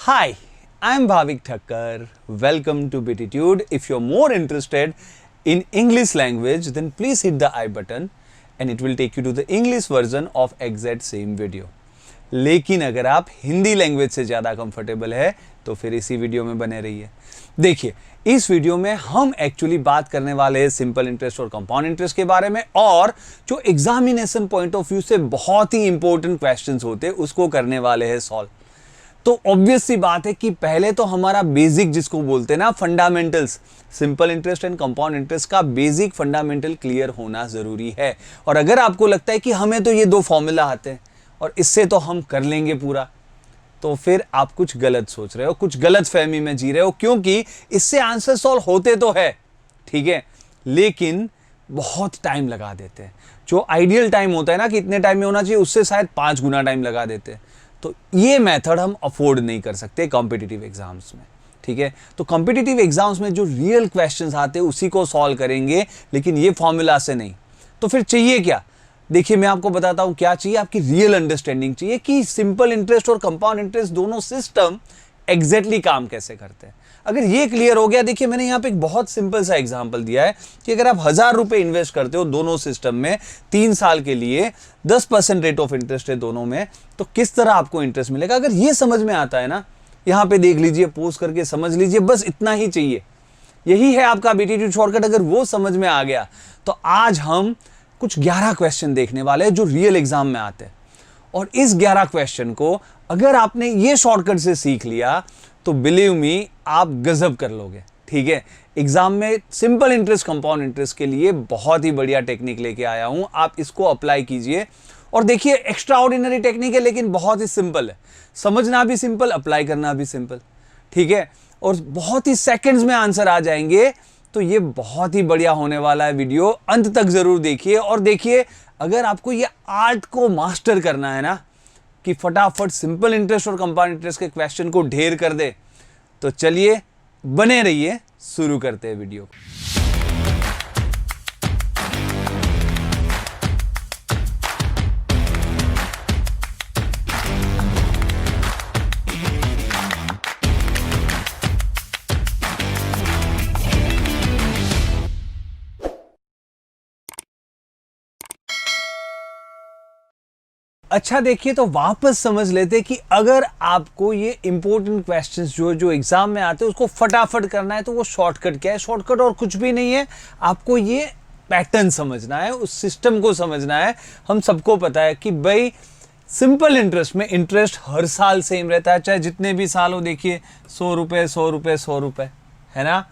Hi, I'm Bhavik Thakkar. Welcome to Bititude. If you're more interested in English language, then please hit the I button and it will take you to the English version of exact same video. लेकिन अगर आप Hindi language से ज़्यादा comfortable है तो फिर इसी video में बने रहिए। देखिए, इस वीडियो में हम एक्चुअली बात करने वाले हैं सिंपल इंटरेस्ट और कंपाउंड इंटरेस्ट के बारे में, और जो एग्जामिनेशन पॉइंट ऑफ व्यू से बहुत ही इंपॉर्टेंट क्वेश्चंस होते हैं उसको करने वाले हैं सॉल्व। तो ऑब्वियस सी बात है कि पहले तो हमारा बेसिक जिसको बोलते हैं ना fundamentals, simple interest and compound interest का बेसिक फंडामेंटल क्लियर होना जरूरी है। और अगर आपको लगता है कि हमें तो ये दो फॉर्मूला आते हैं और इससे तो हम कर लेंगे पूरा, तो फिर आप कुछ गलत सोच रहे हो, कुछ गलत फहमी में जी रहे हो, क्योंकि इससे आंसर सॉल्व होते तो है, ठीक है, लेकिन बहुत टाइम लगा देते हैं। जो आइडियल टाइम होता है ना कि इतने टाइम में होना चाहिए, उससे शायद 5 गुना टाइम लगा देते हैं। तो ये मेथड हम अफोर्ड नहीं कर सकते कॉम्पिटिटिव एग्जाम्स में, ठीक है। तो कॉम्पिटिटिव एग्जाम्स में जो रियल क्वेश्चंस आते हैं उसी को सॉल्व करेंगे, लेकिन ये फॉर्मूला से नहीं। तो फिर चाहिए क्या? देखिए, मैं आपको बताता हूं क्या चाहिए। आपकी रियल अंडरस्टैंडिंग चाहिए कि सिंपल इंटरेस्ट और कंपाउंड इंटरेस्ट दोनों सिस्टम एग्जैक्टली काम कैसे करते हैं। अगर ये क्लियर हो गया, देखिए मैंने यहाँ पे एक बहुत सिंपल सा एग्जांपल दिया है कि अगर आप 1000 रुपए इन्वेस्ट करते हो दोनों सिस्टम में 3 साल के लिए, 10% रेट ऑफ इंटरेस्ट है दोनों में, तो किस तरह आपको इंटरेस्ट मिलेगा। अगर ये समझ में आता है ना, यहाँ पे देख लीजिए, पोज करके समझ लीजिए, बस इतना ही चाहिए। यही है आपका बिटिट्यूड शॉर्टकट। अगर वो समझ में आ गया तो आज हम कुछ 11 क्वेश्चन देखने वाले हैं जो रियल एग्जाम में आते हैं। और इस 11 क्वेश्चन को अगर आपने ये शॉर्टकट से सीख लिया तो बिलीव मी आप गजब कर लोगे, ठीक है। एग्जाम में सिंपल इंटरेस्ट कंपाउंड इंटरेस्ट के लिए बहुत ही बढ़िया टेक्निक लेके आया हूं, आप इसको अप्लाई कीजिए। और देखिए, एक्स्ट्रा ऑर्डिनरी टेक्निक है लेकिन बहुत ही सिंपल है, समझना भी सिंपल, अप्लाई करना भी सिंपल, ठीक है। और बहुत ही सेकंड्स में आंसर आ जाएंगे। तो ये बहुत ही बढ़िया होने वाला है वीडियो, अंत तक जरूर देखिए। और देखिए, अगर आपको ये आर्ट को मास्टर करना है ना कि फटाफट सिंपल इंटरेस्ट और कंपाउंड इंटरेस्ट के क्वेश्चन को ढेर कर दे, तो चलिए बने रहिए, शुरू करते हैं वीडियो को। अच्छा, देखिए, तो वापस समझ लेते कि अगर आपको ये इंपॉर्टेंट क्वेश्चंस जो एग्जाम में आते हैं उसको फटाफट करना है तो वो शॉर्टकट क्या है। शॉर्टकट और कुछ भी नहीं है, आपको ये पैटर्न समझना है, उस सिस्टम को समझना है। हम सबको पता है कि भाई सिंपल इंटरेस्ट में इंटरेस्ट हर साल सेम रहता है, चाहे जितने भी साल हो। देखिए, 100 रुपये 100 रुपये 100 रुपये, है ना।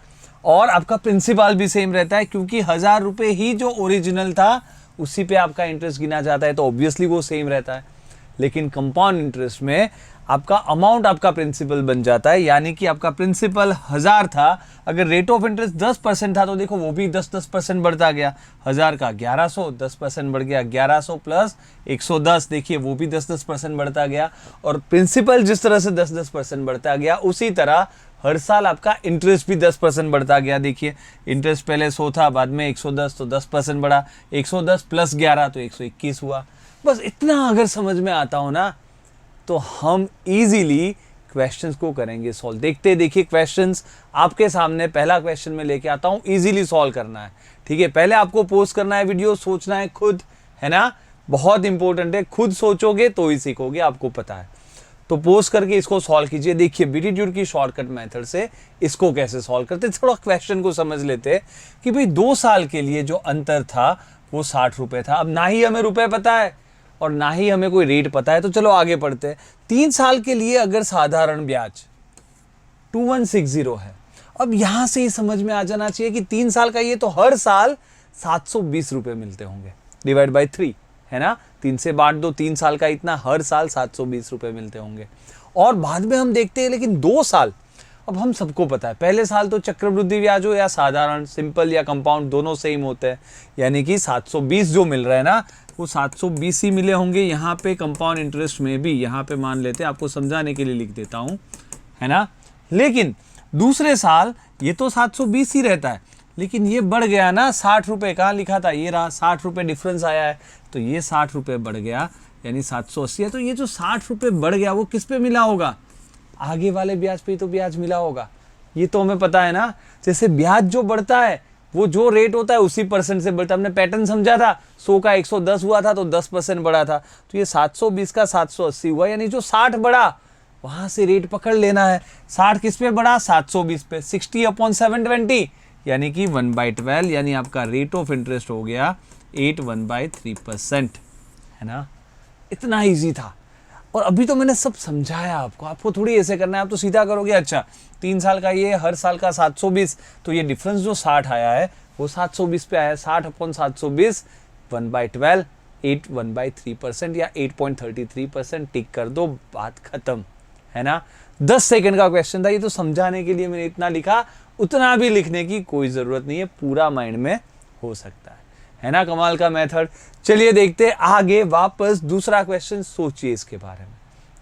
और आपका प्रिंसिपल भी सेम रहता है, क्योंकि 1000 रुपये ही जो ओरिजिनल था उसी पे आपका इंटरेस्ट गिना जाता है, तो ऑब्वियसली वो सेम रहता है। लेकिन कंपाउंड इंटरेस्ट में आपका अमाउंट आपका प्रिंसिपल बन जाता है, यानी कि आपका प्रिंसिपल 1000 था, अगर रेट ऑफ इंटरेस्ट 10% था तो देखो वो भी 10% बढ़ता गया। 1000 का 1100, 10% बढ़ गया 1100 प्लस 110, देखिए वो भी 10% बढ़ता गया। और प्रिंसिपल जिस तरह से 10% बढ़ता गया, उसी तरह हर साल आपका इंटरेस्ट भी 10% बढ़ता गया। देखिए, इंटरेस्ट पहले 100 था, बाद में 110, तो 10% बढ़ा, 110 प्लस 11 तो 121 हुआ। बस इतना अगर समझ में आता हो ना तो हम इजीली क्वेश्चंस को करेंगे सॉल्व। देखिए क्वेश्चंस आपके सामने, पहला क्वेश्चन में लेके आता हूं, इजीली सॉल्व करना है, ठीक है। पहले आपको पोस्ट करना है वीडियो, सोचना है खुद, है ना, बहुत इंपॉर्टेंट है। खुद सोचोगे तो ही सीखोगे, आपको पता है। तो पोस्ट करके इसको सॉल्व कीजिए। देखिए, बिटिट्यूड की शॉर्टकट मेथड से इसको कैसे सॉल्व करते, थोड़ा क्वेश्चन को समझ लेते कि भाई 2 साल के लिए जो अंतर था वो 60 रुपए था। अब ना ही हमें रुपए पता है और ना ही हमें कोई रेट पता है, तो चलो आगे पढ़ते हैं। 3 साल के लिए अगर साधारण ब्याज 2160 है, अब यहां से ही समझ में आ जाना चाहिए कि 3 साल का ये तो हर साल 720 रुपए मिलते होंगे, डिवाइड बाय 3, है ना। 3 से बांट दो, 3 साल का इतना, हर साल 720 रुपए मिलते होंगे। और बाद में हम देखते हैं, लेकिन 2 साल, अब हम सबको पता है पहले साल तो चक्रवृद्धि ब्याज हो या साधारण सिंपल या कंपाउंड दोनों सेम होते हैं, यानी कि 720 जो मिल रहा है ना वो 720 ही मिले होंगे। यहाँ पे कंपाउंड इंटरेस्ट में भी, यहाँ पे मान लेते हैं, आपको समझाने के लिए लिख देता हूँ, है ना। लेकिन दूसरे साल ये तो 720 ही रहता है, लेकिन ये बढ़ गया ना, 60 रुपये कहाँ लिखा था, ये रहा, 60 रुपये डिफरेंस आया है, तो ये 60 रुपये बढ़ गया, यानी 780 है। तो ये जो 60 रुपये बढ़ गया वो किस पे मिला होगा, आगे वाले ब्याज पे ही तो ब्याज मिला होगा, ये तो हमें पता है ना। जैसे ब्याज जो बढ़ता है वो जो रेट होता है उसी परसेंट से बढ़ता है। हमने पैटर्न समझा था, 100 का 110 हुआ था तो 10% बढ़ा था, तो ये 720 का 780 हुआ, यानी जो 60 बढ़ा वहां से रेट पकड़ लेना है। 60 किस पे बढ़ा? 720 पे। 60/720 यानी कि 1/12, यानी आपका रेट ऑफ इंटरेस्ट हो गया 81/3%, है ना। इतना इजी था। और अभी तो मैंने सब समझाया आपको, आपको थोड़ी ऐसे करना है, आप तो सीधा करोगे अच्छा 3 साल का ये, हर साल का 720, तो ये डिफरेंस जो 60 आया है वो 720 पे आया है। 60/720 1/12 81/3% या 8.33%, टिक कर दो, बात खत्म, है ना। 10 सेकंड का क्वेश्चन था, ये तो समझाने के लिए मैंने इतना लिखा, उतना भी लिखने की कोई जरूरत नहीं है, पूरा माइंड में हो सकता है ना। कमाल का मेथड। चलिए देखते आगे, वापस दूसरा क्वेश्चन सोचिए इसके बारे में,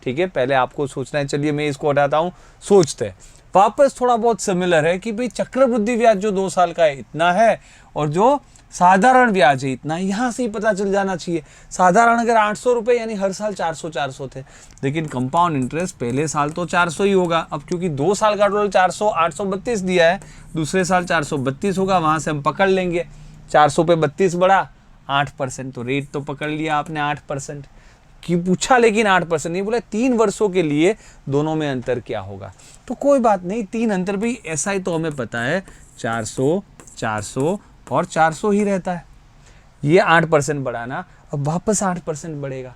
ठीक है। पहले आपको सोचना है, चलिए मैं इसको हटाता हूं, सोचते हैं। वापस थोड़ा बहुत सिमिलर है कि भाई चक्रवृद्धि ब्याज जो 2 साल का है इतना है, और जो साधारण ब्याज है इतना, यहां से ही पता चल जाना चाहिए। साधारण अगर 800 रुपए यानी हर साल 400 थे, लेकिन कंपाउंड इंटरेस्ट पहले साल तो 400 ही होगा। अब क्योंकि 2 साल का टोटल 400 832 दिया है, दूसरे साल 432 होगा, वहां से हम पकड़ लेंगे 400 पे 32 बढ़ा 8%, तो रेट तो पकड़ लिया आपने 8% की पूछा, लेकिन 8% नहीं बोला। 3 वर्षों के लिए दोनों में अंतर क्या होगा, तो कोई बात नहीं, 3 अंतर भी ऐसा ही तो हमें पता है, 400 400 और 400 ही रहता है। ये 8% बढ़ाना, अब वापस 8% बढ़ेगा,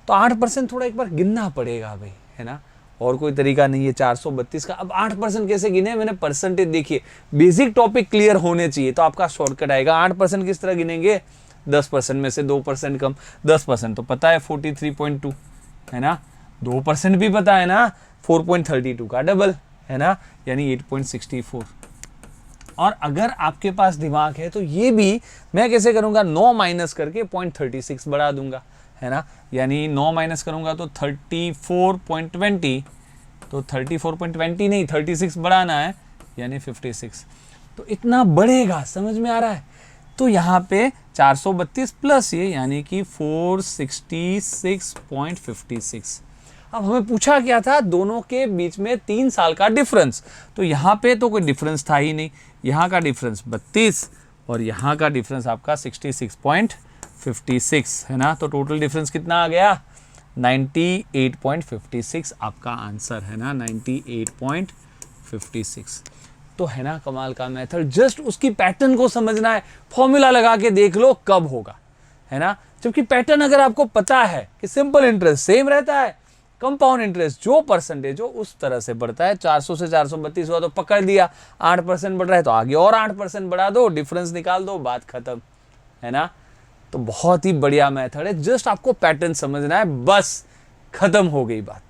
तो 8% थोड़ा एक बार गिनना पड़ेगा भाई, है ना, और कोई तरीका नहीं है। 432 का अब 8% कैसे गिने, मैंने परसेंटेज देखिए, बेसिक टॉपिक क्लियर होने चाहिए तो आपका शॉर्टकट आएगा। 8% किस तरह गिनेंगे, 10% में से 2% कम, 10% तो पता है 43.2, है ना, 2% भी पता है ना, 4.32 का डबल, है ना, यानी 8.64। और अगर आपके पास दिमाग है तो ये भी मैं कैसे करूंगा, 9 माइनस करके 0.36 बढ़ा दूंगा, है ना, यानी 9 माइनस करूंगा तो 34.20, तो 34.20 नहीं 36 बढ़ाना है, यानी 56, तो इतना बढ़ेगा, समझ में आ रहा है। तो यहाँ पे 432 प्लस ये, यानी कि 466.56। अब हमें पूछा क्या था, दोनों के बीच में 3 साल का डिफरेंस, तो यहाँ पे तो कोई डिफरेंस था ही नहीं, यहाँ का डिफरेंस 32 और यहाँ का डिफरेंस आपका 66.56, है ना, तो टोटल डिफरेंस कितना आ गया, 98.56 आपका आंसर, है ना, 98.56। तो है ना कमाल का मेथड, जस्ट उसकी पैटर्न को समझना है, फॉर्मूला लगा के देख लो कब होगा, है ना। जबकि पैटर्न अगर आपको पता है कि सिंपल इंटरेस्ट सेम रहता है, कंपाउंड इंटरेस्ट जो परसेंटेज हो उस तरह से बढ़ता है, 400 से 432 हुआ तो पकड़ दिया, 8% बढ़ रहा है तो आगे और 8% बढ़ा दो, डिफरेंस निकाल दो, बात खत्म, है ना। तो बहुत ही बढ़िया मेथड है, जस्ट आपको पैटर्न समझना है, बस खत्म हो गई बात।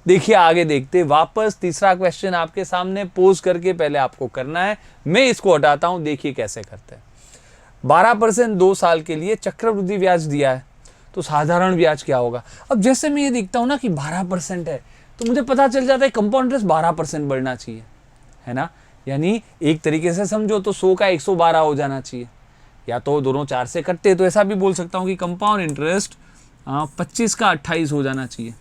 देखिए आगे देखते, वापस तीसरा क्वेश्चन आपके सामने पोज करके पहले आपको करना है, मैं इसको हटाता हूं, देखिए कैसे करते हैं। 12% 2 साल के लिए चक्रवृद्धि ब्याज दिया है, तो साधारण ब्याज क्या होगा। अब जैसे मैं ये देखता हूं ना कि 12% है, तो मुझे पता चल जाता है कंपाउंड इंटरेस्ट 12% बढ़ना चाहिए, है ना, यानी एक तरीके से समझो तो 100 का 112 हो जाना चाहिए, या तो दोनों 4 से कटते तो ऐसा भी बोल सकता हूं कि कंपाउंड इंटरेस्ट 25 का 28 हो जाना चाहिए,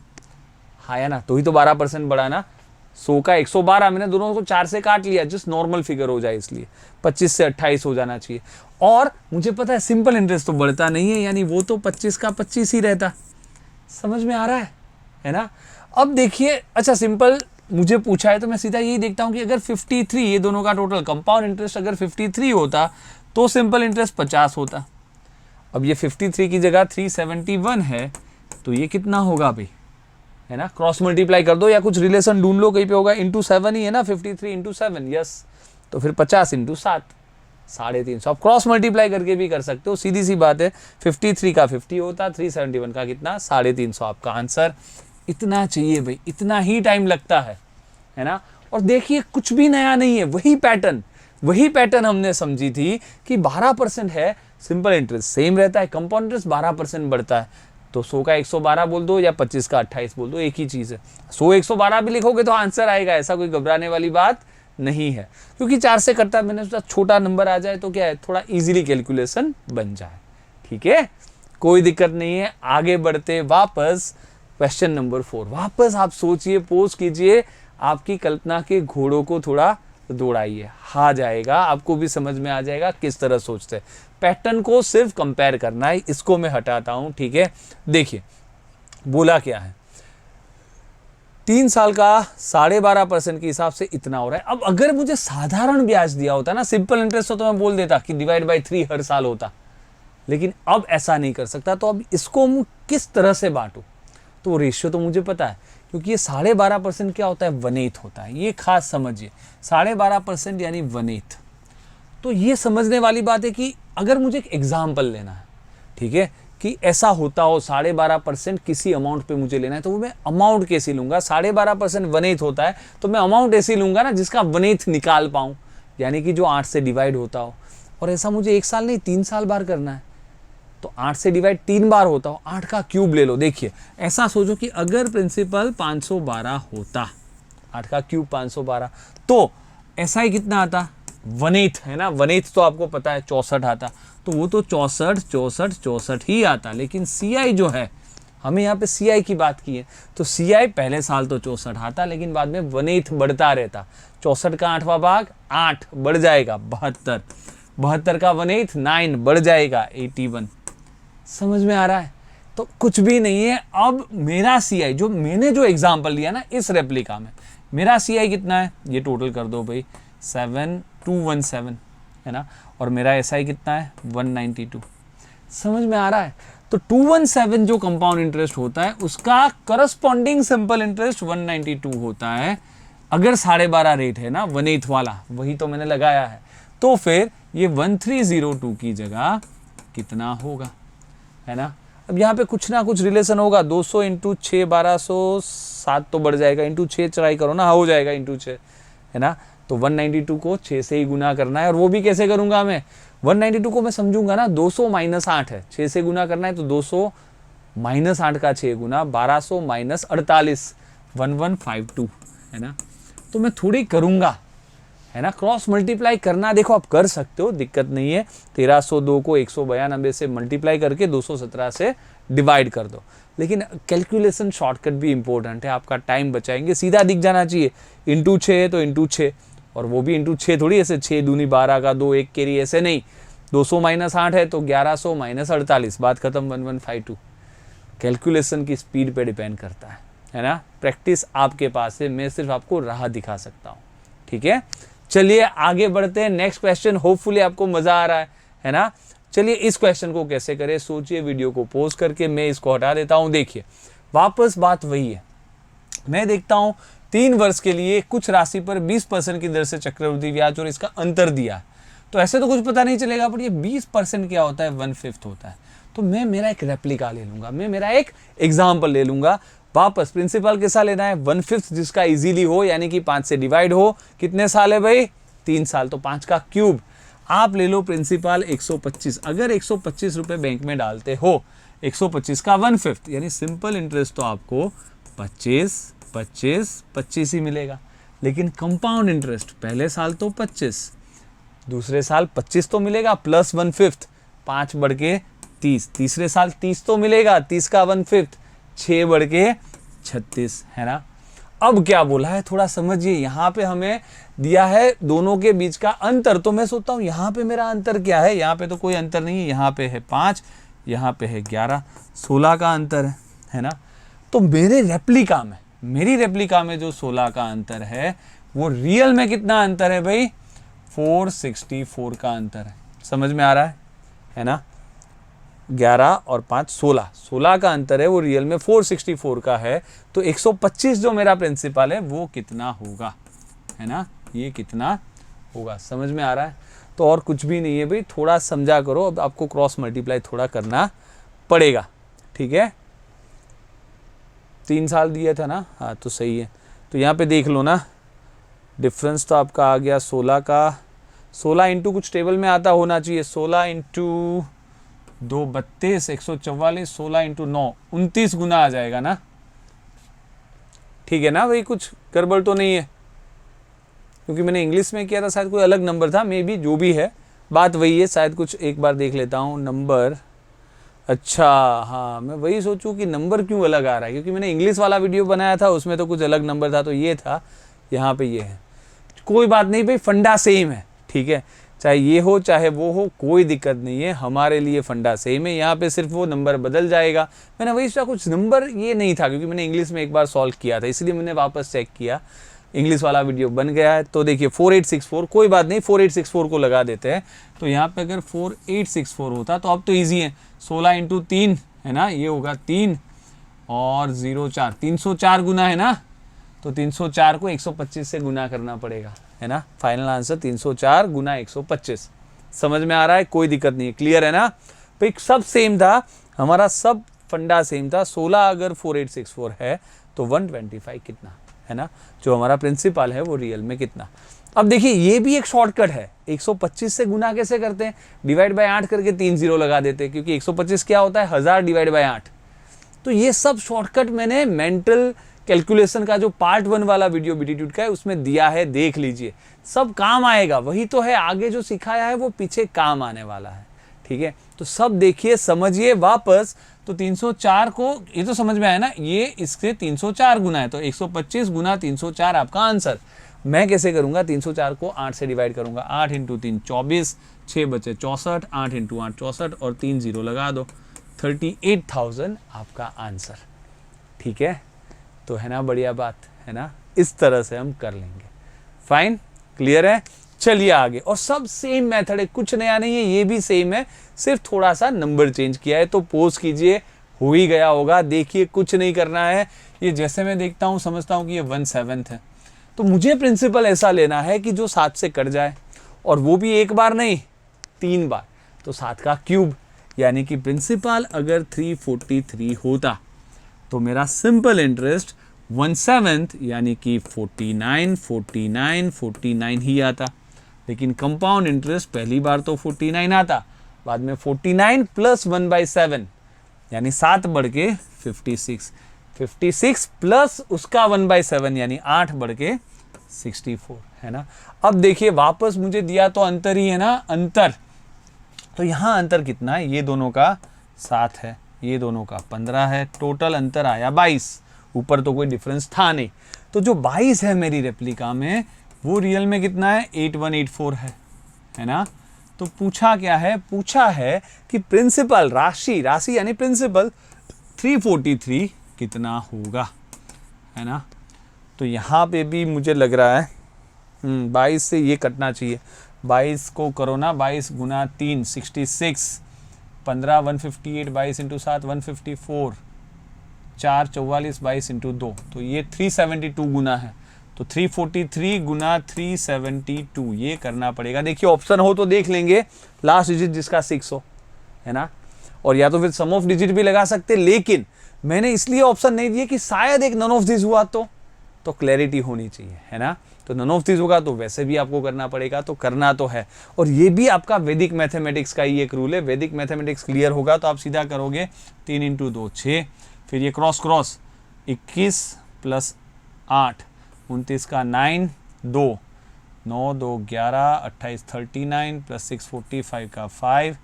हाँ, या ना, तो ही तो 12% बढ़ा ना। 100 का 112, मैंने दोनों को 4 से काट लिया, जस्ट नॉर्मल फिगर हो जाए इसलिए 25 से 28 हो जाना चाहिए। और मुझे पता है सिंपल इंटरेस्ट तो बढ़ता नहीं है, यानी वो तो 25 का 25 ही रहता, समझ में आ रहा है ना। अब देखिए, अच्छा सिंपल मुझे पूछा है तो मैं सीधा यही देखता हूं कि अगर 53, ये दोनों का टोटल कंपाउंड इंटरेस्ट अगर 53 होता तो सिंपल इंटरेस्ट 50 होता। अब ये 53 की जगह 371 है, तो ये कितना होगा भाई, है ना, क्रॉस मल्टीप्लाई कर दो या कुछ रिलेशन ढूंढ लो, कहीं पे होगा, इंटू 7 ही है ना, 53 इंटू 7, यस, तो फिर 50 इंटू 7, 350। आप क्रॉस मल्टीप्लाई करके भी कर सकते हो, सीधी सी बात है, 53 का 50 होता, 371 का कितना, 350, आपका आंसर। इतना चाहिए भाई, इतना ही टाइम लगता है ना। और देखिए कुछ भी नया नहीं है, वही पैटर्न हमने समझी थी कि 12% है, सिंपल इंटरेस्ट सेम रहता है, कंपाउंड इंटरेस्ट 12% बढ़ता है, तो 100 का 112 बोल दो या 25 का 28 बोल दो, एक ही चीज है। 100 112 भी लिखोगे तो आंसर आएगा, ऐसा कोई घबराने वाली बात नहीं है, क्योंकि 4 से करता है, मैंने सोचा छोटा नंबर आ जाए तो क्या है, थोड़ा इजीली कैलकुलेशन बन जाए, ठीक है, कोई दिक्कत नहीं है। आगे बढ़ते, वापस क्वेश्चन नंबर 4, वापस आप सोचिए, पोज कीजिए, आपकी कल्पना के घोड़ों को थोड़ा दौड़ाइए, आ जाएगा, आपको भी समझ में आ जाएगा किस तरह सोचते हैं। पैटर्न को सिर्फ कंपेयर करना है, इसको मैं हटाता हूं, ठीक है। देखिए बोला क्या है, 3 साल का 12.5% के हिसाब से इतना हो रहा है। अब अगर मुझे साधारण ब्याज दिया होता ना, सिंपल इंटरेस्ट, तो मैं बोल देता कि डिवाइड बाय 3 हर साल होता, लेकिन अब ऐसा नहीं कर सकता। तो अब इसको मैं किस तरह से बांटूं, तो रेशियो तो मुझे पता है, क्योंकि ये 12.5% क्या होता है, 1/8 होता है। ये खास समझिए, 12.5% यानी 1/8। तो ये समझने वाली बात है कि अगर मुझे एक एग्जाम्पल लेना है, ठीक है, कि ऐसा होता हो 12.5% किसी अमाउंट पे मुझे लेना है, तो वो मैं अमाउंट कैसी लूंगा। 12.5% 1/8 होता है, तो मैं अमाउंट ऐसी लूंगा ना जिसका 1/8 निकाल पाऊं, यानी कि जो 8 से डिवाइड होता हो। और ऐसा मुझे 1 साल नहीं 3 साल बार करना है, तो 8 से डिवाइड 3 बार होता हो, 8 का क्यूब ले लो। देखिए ऐसा सोचो कि अगर प्रिंसिपल 512 होता, 8 का क्यूब 512, तो ऐसा ही कितना आता, 1/8 है ना। 1/8 तो आपको पता है 64 आता, तो वो तो 64 ही आता। लेकिन CI जो है, हमें यहाँ पे CI की बात की है, तो CI पहले साल तो 64 आता, लेकिन बाद में 1/8 बढ़ता रहता। 64 का 8वां भाग 8 बढ़ जाएगा 72, 72 का 1/8 9 बढ़ जाएगा 81। समझ में आ रहा है? तो कुछ भी नहीं है। अब मेरा CI जो मैंने जो एग्जाम्पल लिया ना इस रेप्लिका में, मेरा CI कितना है, ये टोटल कर दो भाई, 7217 है ना, और मेरा SI कितना है, 192। समझ में आ रहा है? तो 217 जो कंपाउंड इंटरेस्ट होता है उसका करस्पॉन्डिंग सिंपल इंटरेस्ट 192 होता है। अगर 12.5 रेट है ना, 1/8 वाला, वही तो मैंने लगाया है, तो फिर ये 1302 की जगह कितना होगा, है ना। अब यहाँ पे कुछ ना कुछ रिलेशन होगा, 200 इंटू 6 1207 तो बढ़ जाएगा, इंटू 6 ट्राई करो ना, हो जाएगा इंटू 6, है ना। तो 192 को 6 से ही गुना करना है, और वो भी कैसे करूंगा मैं, 192 को मैं समझूंगा ना, 200 माइनस 8 है, 6 से गुना करना है, तो 200 माइनस 8 का 6 गुना 1200 माइनस 48, 1152, है ना। तो मैं थोड़ी करूंगा, है ना, क्रॉस मल्टीप्लाई करना देखो आप कर सकते हो, दिक्कत नहीं है। 1302 को 192 से मल्टीप्लाई करके 217 से डिवाइड कर दो, लेकिन कैलकुलेशन शॉर्टकट भी इंपॉर्टेंट है, आपका टाइम बचाएंगे। सीधा दिख जाना चाहिए, इंटू 6 है तो इंटू 6, और वो भी इंटू 6 थोड़ी ऐसे 6 दूनी 12 का 2 1 कैरी, ऐसे नहीं। 200 माइनस 8 है तो 1100 माइनस 48, बात खत्म, 1152। कैलकुलेशन की स्पीड पे डिपेंड करता है ना। प्रैक्टिस आपके पास है, मैं सिर्फ आपको राह दिखा सकता हूँ, ठीक है। चलिए आगे बढ़ते हैं, नेक्स्ट क्वेश्चन। होपफुली आपको मजा आ रहा है ना। चलिए इस क्वेश्चन को कैसे करें, सोचिए, वीडियो को पॉज करके मैं इसको हटा देता हूं। देखिए वापस बात वही है, मैं देखता हूं 3 वर्ष के लिए कुछ राशि पर 20% की दर से चक्रवृद्धि ब्याज और इसका अंतर दिया, तो ऐसे तो कुछ पता नहीं चलेगा, पर ये 20% क्या होता है, 1/5 होता है। तो मैं मेरा एक रेप्लिका ले लूंगा, मैं मेरा एक एग्जाम्पल ले लूंगा। वापस प्रिंसिपल कैसा लेना है, 1/5 जिसका इजीली हो, यानी कि 5 से डिवाइड हो। कितने साल है भाई, 3 साल, तो 5 का क्यूब। आप ले लो प्रिंसिपल 125, अगर 125 रुपए बैंक में डालते हो, 125 का 1/5 यानी सिंपल इंटरेस्ट तो आपको 25 ही मिलेगा। लेकिन कंपाउंड इंटरेस्ट पहले साल तो 25, दूसरे साल 25 तो मिलेगा प्लस 1/5, 5 बढ़ के 30, तीसरे साल 30 तो मिलेगा, 30 का 1/5, 6 बढ़ के 36, है ना। अब क्या बोला है थोड़ा समझिए, यहाँ पे हमें दिया है दोनों के बीच का अंतर, तो मैं सोचता हूँ यहाँ पे मेरा अंतर क्या है, यहाँ पे तो कोई अंतर नहीं है, यहाँ पे है 5, यहाँ पे है 11, 16 का अंतर है ना। तो मेरी रेप्लिका में जो 16 का अंतर है, वो रियल में कितना अंतर है भाई, 464 का अंतर है। समझ में आ रहा है ना। 11 और 5 16 का अंतर है, वो रियल में 464 का है। तो 125 जो मेरा प्रिंसिपल है वो कितना होगा, है ना, ये कितना होगा। समझ में आ रहा है। तो और कुछ भी नहीं है भाई, थोड़ा समझा करो, अब आपको क्रॉस मल्टीप्लाई थोड़ा करना पड़ेगा, ठीक है। 3 साल दिया था ना, हाँ तो सही है। तो यहाँ पे देख लो ना, डिफरेंस तो आपका आ गया 16 का, 16 इंटू कुछ टेबल में आता होना चाहिए, 16 इंटू 2 32, 144, 16 इंटू 9 29 गुना आ जाएगा ना, ठीक है ना भाई, कुछ गड़बड़ तो नहीं है। क्योंकि मैंने इंग्लिश में किया था, शायद कोई अलग नंबर था, मे बी, जो भी है बात वही है। शायद कुछ एक बार देख लेता हूँ नंबर, अच्छा हाँ, मैं वही सोचूं कि नंबर क्यों अलग आ रहा है, क्योंकि मैंने इंग्लिश वाला वीडियो बनाया था, उसमें तो कुछ अलग नंबर था, तो ये था यहाँ पे ये है। कोई बात नहीं भाई, फंडा सेम है, ठीक है, चाहे ये हो चाहे वो हो, कोई दिक्कत नहीं है, हमारे लिए फंडा सेम है। यहाँ पे सिर्फ वो नंबर बदल जाएगा। मैंने वही सोचा कुछ नंबर ये नहीं था, क्योंकि मैंने इंग्लिश में एक बार सॉल्व किया था, इसलिए मैंने वापस चेक किया। इंग्लिश वाला वीडियो बन गया है। तो देखिए 4864, कोई बात नहीं 4864 को लगा देते हैं। तो यहाँ पे अगर 4864 होता तो अब तो ईजी है, 16 इंटू 3 है ना, ये होगा 3 और 04, 304 गुना है ना, तो 304 को 125 से गुना करना पड़ेगा, है ना। फाइनल आंसर 304 गुना 125। समझ में आ रहा है, कोई दिक्कत नहीं है, क्लियर है ना भाई। सब सेम था, हमारा सब फंडा सेम था। 16 अगर 4864 है तो 125 कितना है ना, जो हमारा प्रिंसिपल है वो रियल में कितना। अब देखिए ये भी एक शॉर्टकट है, 125 से गुना कैसे करते हैं, डिवाइड बाय 8 करके 3 0 लगा देते हैं, क्योंकि 125 क्या होता है 1000 डिवाइड बाय 8। तो ये सब शॉर्टकट मैंने मेंटल कैलकुलेशन का जो पार्ट 1 वाला वीडियो बीटीट्यूड का है उसमें दिया है, देख लीजिए, सब काम आएगा। वही तो है, आगे जो सिखाया है वो पीछे काम आने वाला है, ठीक है। तो सब देखिए समझिए वापस। तो 304 को, ये तो समझ में आया ना, ये इससे 304 गुना है, तो 125 गुना 304 आपका आंसर। मैं कैसे करूंगा, 304 को 8 से डिवाइड करूंगा, 8 इंटू 3 24, 6 बचे 64, 8 इंटू 8 64 और 3 0 लगा दो, 38,000 आपका आंसर, ठीक है। तो है ना बढ़िया बात, है ना, इस तरह से हम कर लेंगे। फाइन, क्लियर है। चलिए आगे, और सब सेम मेथड है, कुछ नया नहीं है, ये भी सेम है, सिर्फ थोड़ा सा नंबर चेंज किया है। तो पोज कीजिए, हो ही गया होगा। देखिए कुछ नहीं करना है, ये जैसे मैं देखता हूँ समझता हूँ कि ये 1/7 है, तो मुझे प्रिंसिपल ऐसा लेना है कि जो 7 से कट जाए, और वो भी एक बार नहीं 3 बार। तो 7 का क्यूब, यानी कि प्रिंसिपल अगर 343 होता तो मेरा सिंपल इंटरेस्ट 1/7 यानी कि 49 49 49 ही आता। लेकिन कंपाउंड इंटरेस्ट पहली बार तो 49 आता, बाद में 49 प्लस 1/7 यानी 7 बढ़ के 56, 56 प्लस उसका 1/7 यानी 8 बढ़ के 64, है ना। अब देखिए वापस मुझे दिया तो अंतर ही है ना, अंतर। तो यहाँ अंतर कितना है, ये दोनों का 7 है, ये दोनों का 15 है, टोटल अंतर आया 22। ऊपर तो कोई डिफरेंस था नहीं, तो जो 22 है मेरी रेप्लिका में वो रियल में कितना है, 8184 है ना। तो पूछा क्या है, पूछा है कि प्रिंसिपल राशि, राशि यानी प्रिंसिपल 343 कितना होगा, है ना। तो यहाँ पे भी मुझे लग रहा है 22 से ये कटना चाहिए, 22 को करो ना, 22 गुना 3 66, 15 158, 22 इंटू 7 154, 4 44, 22 इंटू 2, तो ये 372 गुना है। तो 343 गुना 372 ये करना पड़ेगा। देखिए ऑप्शन हो तो देख लेंगे, लास्ट डिजिट जिसका 6 हो, है ना, और या तो फिर सम ऑफ डिजिट भी लगा सकते, लेकिन मैंने इसलिए ऑप्शन नहीं दिए कि शायद एक नन ऑफ दिस हुआ तो क्लैरिटी होनी चाहिए, है ना। तो नन ऑफ दिस होगा तो वैसे भी आपको करना पड़ेगा, तो करना तो है। और ये भी आपका वैदिक मैथमेटिक्स का ही एक रूल है, वैदिक मैथमेटिक्स क्लियर होगा तो आप सीधा करोगे 3 इंटू 2 6, फिर ये क्रॉस क्रॉस 21 प्लस 8 29 का 9 2 9 2 11 28 39 प्लस 6 45 का 5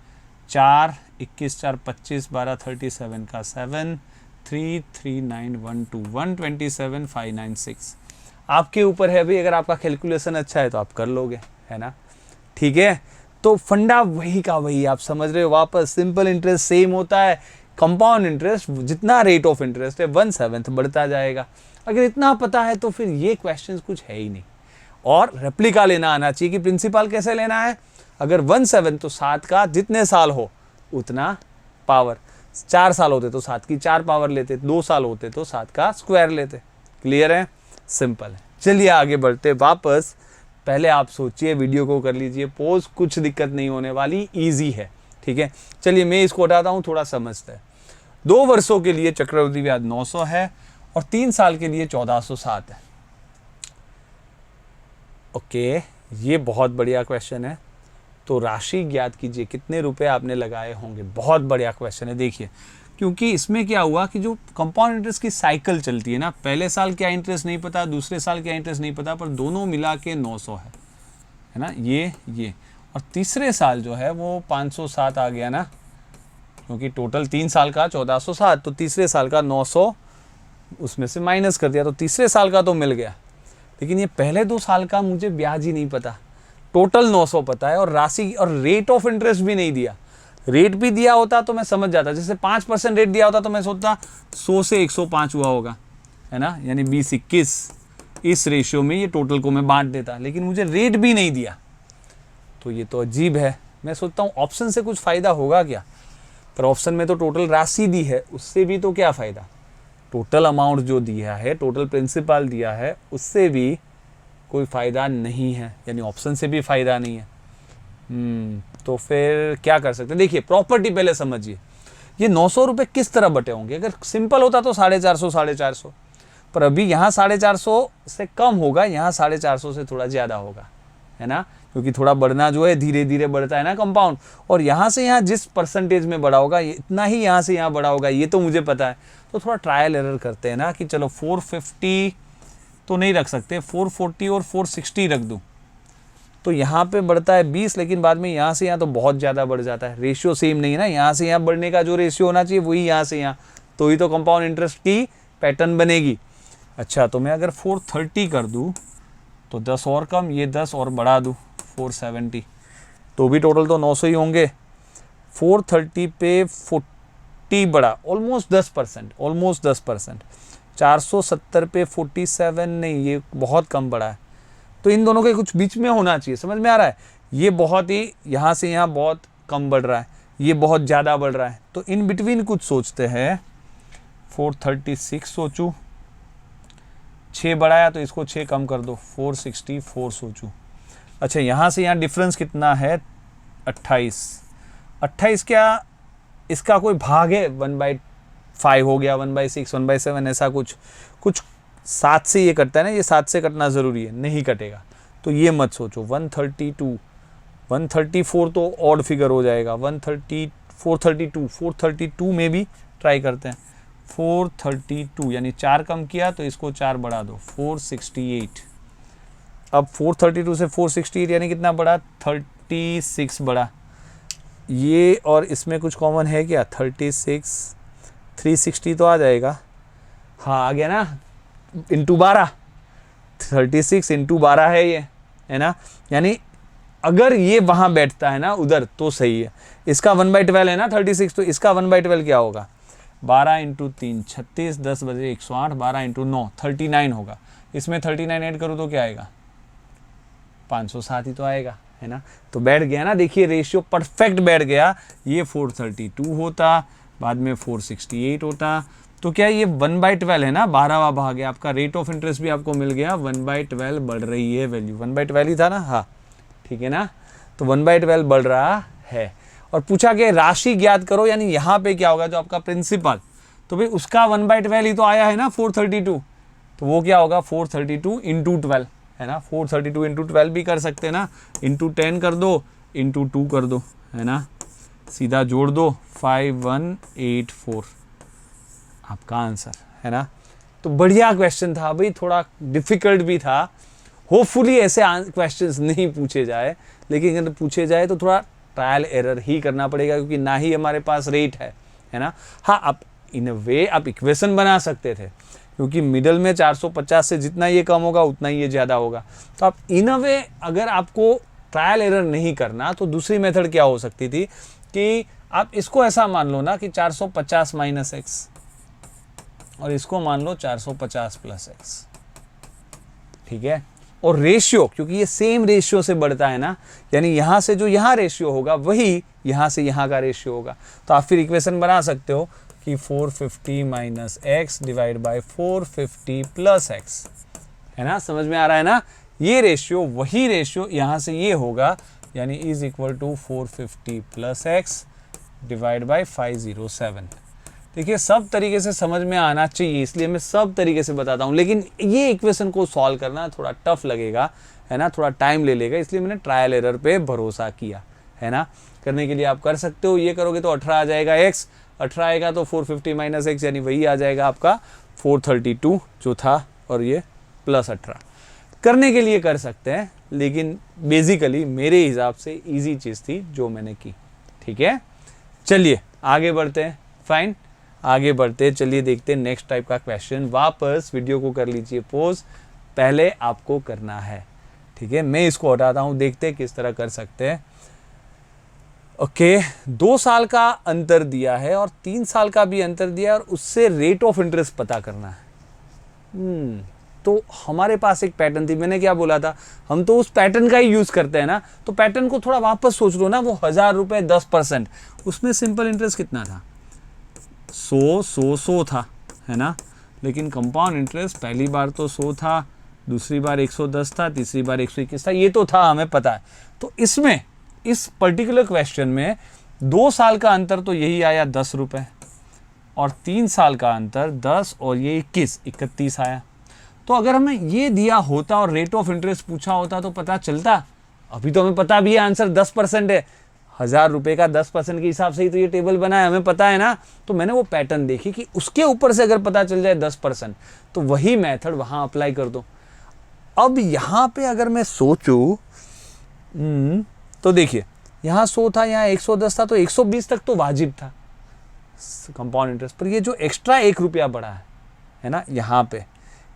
4 21 4 25 12 37 का 7 3 3 9 1 2 127 5 9 6। आपके ऊपर है भाई, अगर आपका कैलकुलेशन अच्छा है तो आप कर लोगे, है ना, ठीक है। तो फंडा वही का वही, आप समझ रहे हो। वापस सिंपल इंटरेस्ट सेम होता है, कंपाउंड इंटरेस्ट जितना रेट ऑफ इंटरेस्ट है 1/7 बढ़ता जाएगा। अगर इतना पता है तो फिर ये क्वेश्चंस कुछ है ही नहीं। और रेप्लिका लेना आना चाहिए कि प्रिंसिपल कैसे लेना है। अगर 1/7 तो 7 का जितने साल हो उतना पावर, 4 साल होते तो 7 की 4 पावर लेते, 2 साल होते तो 7 का स्क्वायर लेते। क्लियर है, सिंपल है। चलिए आगे बढ़ते वापस। पहले आप सोचिए, वीडियो को कर लीजिए पोज, कुछ दिक्कत नहीं होने वाली, इजी है, ठीक है। चलिए मैं इसको हटाता हूँ, थोड़ा समझते हैं। 2 वर्षों के लिए चक्रवृद्धि ब्याज 900 है और 3 साल के लिए 1407 है। ओके, ये बहुत बढ़िया क्वेश्चन है। तो राशि ज्ञात कीजिए, कितने रुपए आपने लगाए होंगे। बहुत बढ़िया क्वेश्चन है। देखिए, क्योंकि इसमें क्या हुआ कि जो कंपाउंड इंटरेस्ट की साइकिल चलती है ना, पहले साल क्या इंटरेस्ट नहीं पता, दूसरे साल क्या इंटरेस्ट नहीं पता, पर दोनों मिला के 900 है ना, ये और तीसरे साल जो है वो 507 आ गया ना, क्योंकि टोटल 3 साल का 1407, तो तीसरे साल का 900 उसमें से माइनस कर दिया, तो तीसरे साल का तो मिल गया। लेकिन ये पहले 2 साल का मुझे ब्याज ही नहीं पता, टोटल 900 पता है और राशि और रेट ऑफ इंटरेस्ट भी नहीं दिया। रेट भी दिया होता तो मैं समझ जाता, जैसे 5% रेट दिया होता तो मैं सोचता 100 से 105 हुआ होगा, है ना, यानी 20-21 इस रेशियो में ये टोटल को मैं बांट देता, लेकिन मुझे रेट भी नहीं दिया, तो ये तो अजीब है। मैं सोचता हूँ ऑप्शन से कुछ फ़ायदा होगा क्या, पर ऑप्शन में तो टोटल राशि दी है, उससे भी तो क्या फ़ायदा, टोटल अमाउंट जो दिया है, टोटल प्रिंसिपल दिया है, उससे भी कोई फ़ायदा नहीं है, यानी ऑप्शन से भी फ़ायदा नहीं है। तो फिर क्या कर सकते हैं, देखिए प्रॉपर्टी पहले समझिए, ये 900 रुपये किस तरह बटे होंगे। अगर सिंपल होता तो 450 पर अभी यहाँ 450 से कम होगा, यहाँ 450 से थोड़ा ज़्यादा होगा, है ना, क्योंकि थोड़ा बढ़ना जो है धीरे धीरे बढ़ता है ना कंपाउंड, और यहाँ से यहाँ जिस परसेंटेज में बढ़ा होगा इतना ही यहाँ से यहाँ बढ़ा होगा, ये तो मुझे पता है। तो थोड़ा ट्रायल एरर करते हैं ना कि चलो 450 तो नहीं रख सकते, 440 और 460 रख दूँ, तो यहाँ पे बढ़ता है 20, लेकिन बाद में यहाँ से यहाँ तो बहुत ज़्यादा बढ़ जाता है, रेशियो सेम नहीं है ना, यहाँ से यहाँ बढ़ने का जो रेशियो होना चाहिए वही यहाँ से यहाँ, तो ही तो कंपाउंड इंटरेस्ट की पैटर्न बनेगी। अच्छा, तो मैं अगर 430 कर दूँ तो 10 और कम, ये 10 और बढ़ा दूँ 470, तो भी टोटल तो 900 ही होंगे। 430 पे 40 बढ़ा, ऑलमोस्ट 10%, 470 पे 47 नहीं, ये बहुत कम बढ़ा है, तो इन दोनों के कुछ बीच में होना चाहिए, समझ में आ रहा है। ये बहुत ही यहाँ से यहाँ बहुत कम बढ़ रहा है, ये बहुत ज़्यादा बढ़ रहा है, तो इन बिटवीन कुछ सोचते हैं। 436 सोचूं, 6 बढ़ाया तो इसको 6 कम कर दो, 464 सोचूं। अच्छा, यहाँ से यहाँ डिफरेंस कितना है, 28 क्या इसका कोई भाग है, 1/5 हो गया, 1/6, 1/7 ऐसा कुछ 7 से ये कटता है ना, ये 7 से कटना ज़रूरी है, नहीं कटेगा तो ये मत सोचो। 132, 134 तो ऑड फिगर हो जाएगा, 432 में भी ट्राई करते हैं। 432 यानी 4 कम किया तो इसको 4 बढ़ा दो, 468। अब 432 से 468 यानी कितना बढ़ा, 36 बढ़ा। ये और इसमें कुछ कॉमन है क्या, 36, 360 तो आ जाएगा, हाँ आ गया ना, इंटू 12, 36 इंटू 12 है ये, है ना, यानी अगर ये वहाँ बैठता है ना उधर तो सही है। इसका 1/12 है ना 36, तो इसका 1/12 क्या होगा, 12 इंटू 3 36, 10 बजे 108, 12 इंटू 9 39 होगा। इसमें 39 ऐड करूँ तो क्या आएगा, 507 ही तो आएगा, है ना। तो बैठ गया ना, देखिए रेशियो परफेक्ट बैठ गया। ये 432 होता, बाद में 468 होता, तो क्या ये 1/12 है ना, 12वां भाग है आपका। रेट ऑफ इंटरेस्ट भी आपको मिल गया, 1/12 बढ़ रही है वैल्यू, 1/12 ही था ना, हाँ ठीक है ना, तो 1/12 बढ़ रहा है। और पूछा कि राशि ज्ञात करो, यानी यहाँ पे क्या होगा जो आपका प्रिंसिपल, तो भाई उसका 1/12 ही तो आया है ना 432, तो वो क्या होगा 432 इंटू 12, है ना, 432 इंटू 12 भी कर सकते हैं ना, इंटू 10 कर दो, इंटू 2 कर दो, है ना, सीधा जोड़ दो, 5184 आपका आंसर, है ना। तो बढ़िया क्वेश्चन था भाई, थोड़ा डिफिकल्ट भी था। होपफुली ऐसे क्वेश्चंस नहीं पूछे जाए, लेकिन अगर पूछे जाए तो थोड़ा ट्रायल एरर ही करना पड़ेगा, क्योंकि ना ही हमारे पास रेट है ना। हाँ, आप इन अ वे आप इक्वेशन बना सकते थे, क्योंकि मिडल में 450 से जितना ये कम होगा उतना ही ये ज़्यादा होगा। तो आप इन अ वे अगर आपको ट्रायल एरर नहीं करना, तो दूसरी मेथड क्या हो सकती थी कि आप इसको ऐसा मान लो ना कि 450 माइनस एक्स, और इसको मान लो 450 प्लस एक्स, ठीक है। और रेशियो, क्योंकि ये सेम रेशियो से बढ़ता है ना, यानी यहाँ से जो यहाँ रेशियो होगा वही यहाँ से यहाँ का रेशियो होगा। तो आप फिर इक्वेशन बना सकते हो कि 450 minus x divide by 450 plus x, है ना, समझ में आ रहा है ना। ये रेशियो वही रेशियो यहाँ से ये होगा, यानी is equal to 450 plus X divide by 507। देखिए सब तरीके से समझ में आना चाहिए, इसलिए मैं सब तरीके से बताता हूँ, लेकिन ये इक्वेशन को सॉल्व करना थोड़ा टफ लगेगा, है ना, थोड़ा टाइम ले लेगा, इसलिए मैंने ट्रायल एरर पे भरोसा किया, है ना। करने के लिए आप कर सकते हो, ये करोगे तो 18 आ जाएगा एक्स, 18 आएगा तो 450 माइनस एक्स, यानी वही आ जाएगा आपका 432 जो था, और ये प्लस 18। करने के लिए कर सकते हैं, लेकिन बेसिकली मेरे हिसाब से ईजी चीज़ थी जो मैंने की, ठीक है। चलिए आगे बढ़ते हैं, फाइन, आगे बढ़ते चलिए देखते हैं नेक्स्ट टाइप का क्वेश्चन। वापस वीडियो को कर लीजिए पॉज, पहले आपको करना है। ठीक है, मैं इसको हटाता हूँ, देखते हैं किस तरह कर सकते हैं। ओके, 2 साल का अंतर दिया है और 3 साल का भी अंतर दिया है और उससे रेट ऑफ इंटरेस्ट पता करना है। तो हमारे पास एक पैटर्न थी, मैंने क्या बोला था, हम तो उस पैटर्न का ही यूज करते हैं ना। तो पैटर्न को थोड़ा वापस सोच लो ना, वो 1000 रुपये 10%, उसमें सिंपल इंटरेस्ट कितना था, 100 था, है ना। लेकिन कंपाउंड इंटरेस्ट पहली बार तो 100 था, दूसरी बार 110 था, तीसरी बार 121 था, ये तो था, हमें पता है। तो इसमें इस पर्टिकुलर क्वेश्चन में 2 साल का अंतर तो यही आया 10 रुपये और 3 साल का अंतर 10 और ये 31 आया। तो अगर हमें ये दिया होता और रेट ऑफ इंटरेस्ट पूछा होता तो पता चलता। अभी तो हमें पता भी है आंसर 10% है, 1000 रुपये का 10% के हिसाब से ही तो ये टेबल बना है, हमें पता है ना। तो मैंने वो पैटर्न देखी कि उसके ऊपर से अगर पता चल जाए 10%, तो वही मेथड वहाँ अप्लाई कर दो। अब यहाँ पे अगर मैं सोचूं तो देखिए, यहाँ 100 था, यहाँ 110 था, तो 120 तक तो वाजिब था कंपाउंड इंटरेस्ट पर। ये जो एक्स्ट्रा 1 रुपया बढ़ा है ना, यहाँ पे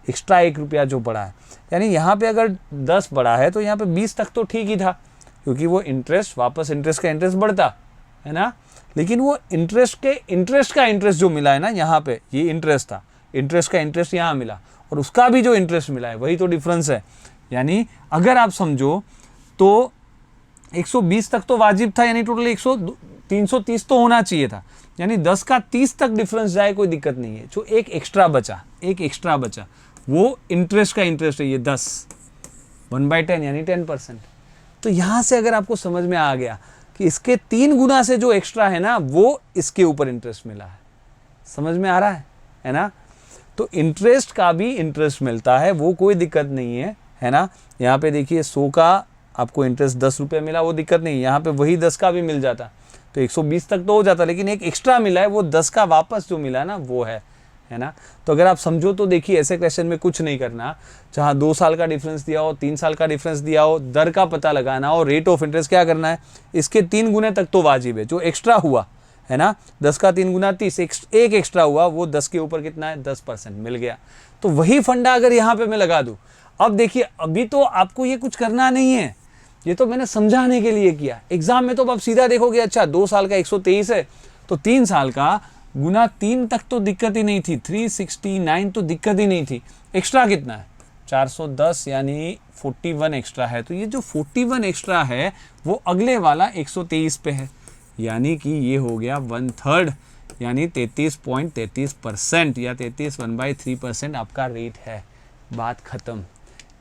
एक्स्ट्रा 1 रुपया जो बढ़ा है, यानी यहाँ पे अगर 10 बढ़ा है तो यहाँ पे 20 तक तो ठीक ही था, क्योंकि वो इंटरेस्ट वापस इंटरेस्ट का इंटरेस्ट बढ़ता है ना। लेकिन वो इंटरेस्ट का इंटरेस्ट जो मिला है ना, यहाँ पे ये इंटरेस्ट था, इंटरेस्ट का इंटरेस्ट यहाँ मिला और उसका भी जो इंटरेस्ट मिला है वही तो डिफरेंस है। यानी अगर आप समझो तो 120 तक तो वाजिब था, यानी टोटल 330 तो होना चाहिए था, यानी 10 का 30 तक डिफरेंस जाए कोई दिक्कत नहीं है। जो एक एक्स्ट्रा बचा वो इंटरेस्ट का इंटरेस्ट है, ये 10 1/10 यानी 10%। तो यहाँ से अगर आपको समझ में आ गया कि इसके 3 गुना से जो एक्स्ट्रा है ना, वो इसके ऊपर इंटरेस्ट मिला है। समझ में आ रहा है ना। तो इंटरेस्ट का भी इंटरेस्ट मिलता है, वो कोई दिक्कत नहीं है ना। यहाँ पे देखिए 100 का आपको इंटरेस्ट 10 रुपये मिला, वो दिक्कत नहीं, यहाँ पे वही 10 का भी मिल जाता तो 120 तक तो हो जाता, लेकिन एक एक्स्ट्रा मिला है, वो 10 का वापस जो मिला ना वो है ना। तो अगर आप समझो तो देखिए, ऐसे क्वेश्चन में कुछ नहीं करना, जहाँ 2 साल का डिफरेंस दिया हो, 3 साल का डिफरेंस दिया हो, दर का पता लगाना हो, रेट ऑफ इंटरेस्ट क्या करना है, इसके 3 गुने तक तो वाजिब है। जो एक्स्ट्रा हुआ है ना, 10 का 3 गुना 30, एक एक्स्ट्रा हुआ, वो 10 के ऊपर कितना है, 10% मिल गया। तो वही फंडा अगर यहाँ पे मैं लगा दूँ, अब देखिए अभी तो आपको ये कुछ करना नहीं है, ये तो मैंने समझाने के लिए किया। एग्जाम में तो आप सीधा देखोगे, अच्छा 2 साल का 123 है तो 3 साल का गुना 3 तक तो दिक्कत ही नहीं थी, 369 तो दिक्कत ही नहीं थी। एक्स्ट्रा कितना है, 410 यानी 41 एक्स्ट्रा है। तो ये जो 41 एक्स्ट्रा है वो अगले वाला 123 पे है, यानी कि ये हो गया 1/3 यानी 33.33% या 33 1/3% आपका रेट है। बात खत्म।